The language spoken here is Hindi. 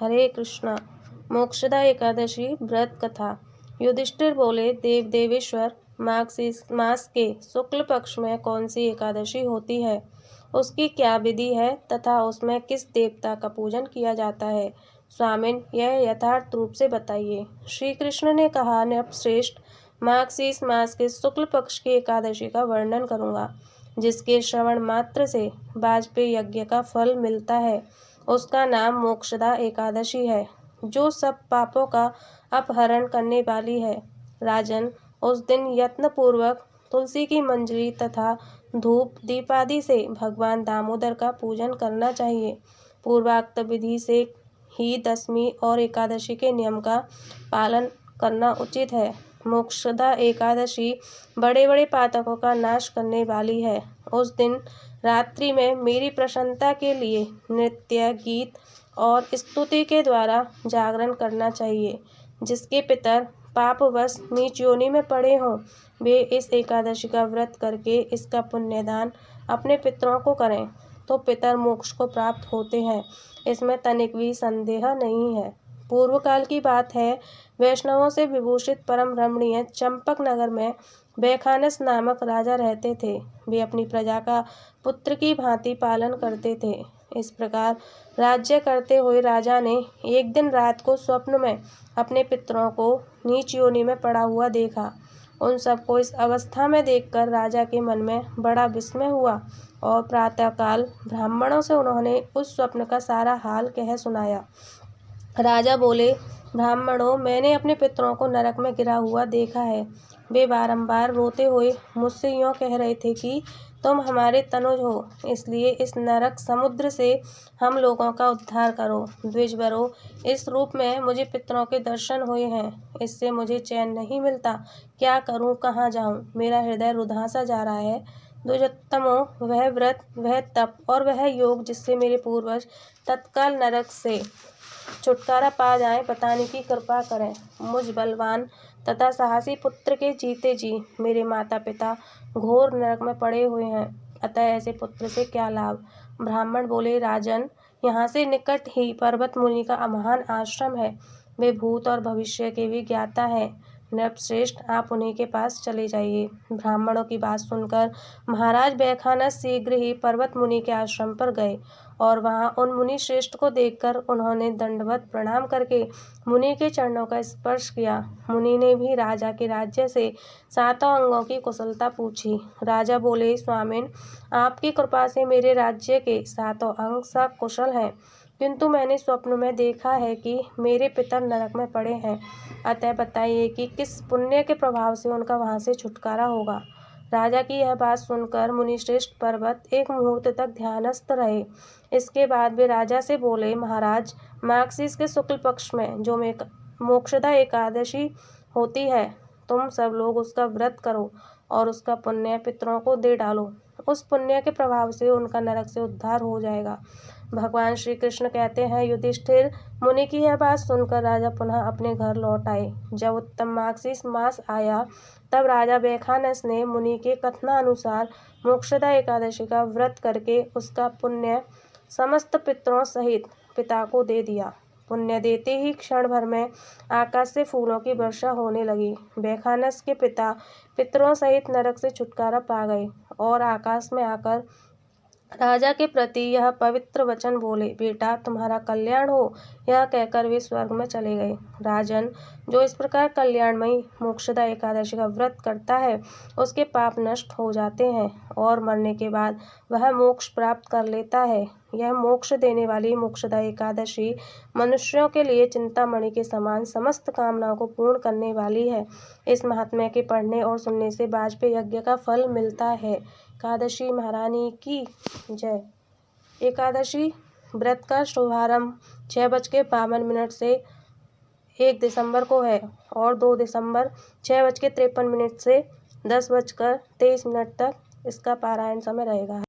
हरे कृष्णा। मोक्षदा एकादशी व्रत कथा। युधिष्ठिर बोले, देव देवेश्वर, मास के शुक्ल पक्ष में कौन सी एकादशी होती है, उसकी क्या विधि है तथा उसमें किस देवता का पूजन किया जाता है? स्वामिन, यह यथार्थ रूप से बताइए। श्री कृष्ण ने कहा, नृपश्रेष्ठ, माघ मास के शुक्ल पक्ष की एकादशी का वर्णन करूँगा, जिसके श्रवण मात्र से वाजपेय यज्ञ का फल मिलता है। उसका नाम मोक्षदा एकादशी है, जो सब पापों का अपहरण करने वाली है। राजन, उस दिन यत्नपूर्वक तुलसी की मंजरी तथा धूप दीपादि से भगवान दामोदर का पूजन करना चाहिए। पूर्वोक्त विधि से ही दशमी और एकादशी के नियम का पालन करना उचित है। मोक्षदा एकादशी बड़े बड़े पातकों का नाश करने वाली है। उस दिन रात्रि में मेरी प्रसन्नता के लिए नृत्य, गीत और स्तुति के द्वारा जागरण करना चाहिए। जिसके पितर पापवश नीच योनि में पड़े हों, वे इस एकादशी का व्रत करके इसका पुण्यदान अपने पितरों को करें तो पितर मोक्ष को प्राप्त होते हैं। इसमें तनिक भी संदेह नहीं है। पूर्व काल की बात है, वैष्णवों से विभूषित परम रमणीय चंपक नगर में बैखानस नामक राजा रहते थे। वे अपनी प्रजा का पुत्र की भांति पालन करते थे। इस प्रकार राज्य करते हुए राजा ने एक दिन रात को स्वप्न में अपने पितरों को नीच योनि में पड़ा हुआ देखा। उन सबको इस अवस्था में देखकर राजा के मन में बड़ा विस्मय हुआ और प्रातःकाल ब्राह्मणों से उन्होंने उस स्वप्न का सारा हाल कह सुनाया। राजा बोले, ब्राह्मणों, मैंने अपने पितरों को नरक में गिरा हुआ देखा है। वे बारंबार रोते हुए मुझसे यूँ कह रहे थे कि तुम हमारे तनुज हो, इसलिए इस नरक समुद्र से हम लोगों का उद्धार करो। द्विजवरों, इस रूप में मुझे पितरों के दर्शन हुए हैं, इससे मुझे चैन नहीं मिलता। क्या करूं, कहाँ जाऊं? मेरा हृदय रुधा सा जा रहा है। द्विजोत्तमों, वह व्रत, वह तप और वह योग जिससे मेरे पूर्वज तत्काल नरक से छुटकारा पा जाएं, बताने की कृपा करें। मुझ बलवान तथा साहसी पुत्र के जीते जी मेरे माता पिता घोर नरक में पड़े हुए हैं, अतः ऐसे पुत्र से क्या लाभ? ब्राह्मण बोले, राजन, यहाँ से निकट ही पर्वत मुनि का महान आश्रम है। वे भूत और भविष्य के भी ज्ञाता है। नृपश्रेष्ठ, आप उन्हीं के पास चले जाइए। ब्राह्मणों की बात सुनकर महाराज बैखानस शीघ्र ही पर्वत मुनि के आश्रम पर गए और वहां उन मुनि श्रेष्ठ को देखकर उन्होंने दंडवत प्रणाम करके मुनि के चरणों का स्पर्श किया। मुनि ने भी राजा के राज्य से सातों अंगों की कुशलता पूछी। राजा बोले, स्वामिन, आपकी कृपा से मेरे राज्य के सातों अंग सकुशल हैं, किंतु मैंने स्वप्न में देखा है कि मेरे पितर नरक में पड़े हैं। अतः बताइए कि किस पुण्य के प्रभाव से उनका वहां से छुटकारा होगा। राजा की यह बात सुनकर मुनिश्रेष्ठ पर्वत एक मुहूर्त तक ध्यानस्थ रहे। इसके बाद वे राजा से बोले, महाराज, माघ के शुक्ल पक्ष में जो मोक्षदा एकादशी होती है, तुम सब लोग उसका व्रत करो और उसका पुण्य पितरों को दे डालो। उस पुण्य के प्रभाव से उनका नरक से उद्धार हो जाएगा। भगवान श्री कृष्ण कहते हैं, युधिष्ठिर, मुनि की यह बात सुनकर राजा पुनः अपने घर लौट आए। जब उत्तम माघ मास आया, तब राजा बैखानस ने मुनि के कथनानुसार मोक्षदा एकादशी का व्रत करके उसका पुण्य समस्त पितरों सहित पिता को दे दिया। पुण्य देते ही क्षण भर में आकाश से फूलों की वर्षा होने लगी। बैखानस के पिता पितरों सहित नरक से छुटकारा पा गए और आकाश में आकर राजा के प्रति यह पवित्र वचन बोले, बेटा, तुम्हारा कल्याण हो। यह कहकर वे स्वर्ग में चले गए। राजन, जो इस प्रकार कल्याणमयी मोक्षदा एकादशी का व्रत करता है, उसके पाप नष्ट हो जाते हैं और मरने के बाद वह मोक्ष प्राप्त कर लेता है। यह मोक्ष देने वाली मोक्षदा एकादशी मनुष्यों के लिए चिंतामणि के समान समस्त कामनाओं को पूर्ण करने वाली है। इस महात्म्य के पढ़ने और सुनने से वाजपेय यज्ञ का फल मिलता है। एकादशी महारानी की जय। एकादशी व्रत का शुभारंभ 6:52 से 1 दिसंबर को है और 2 दिसंबर 6:53 से 10:23 तक इसका पारायण समय रहेगा।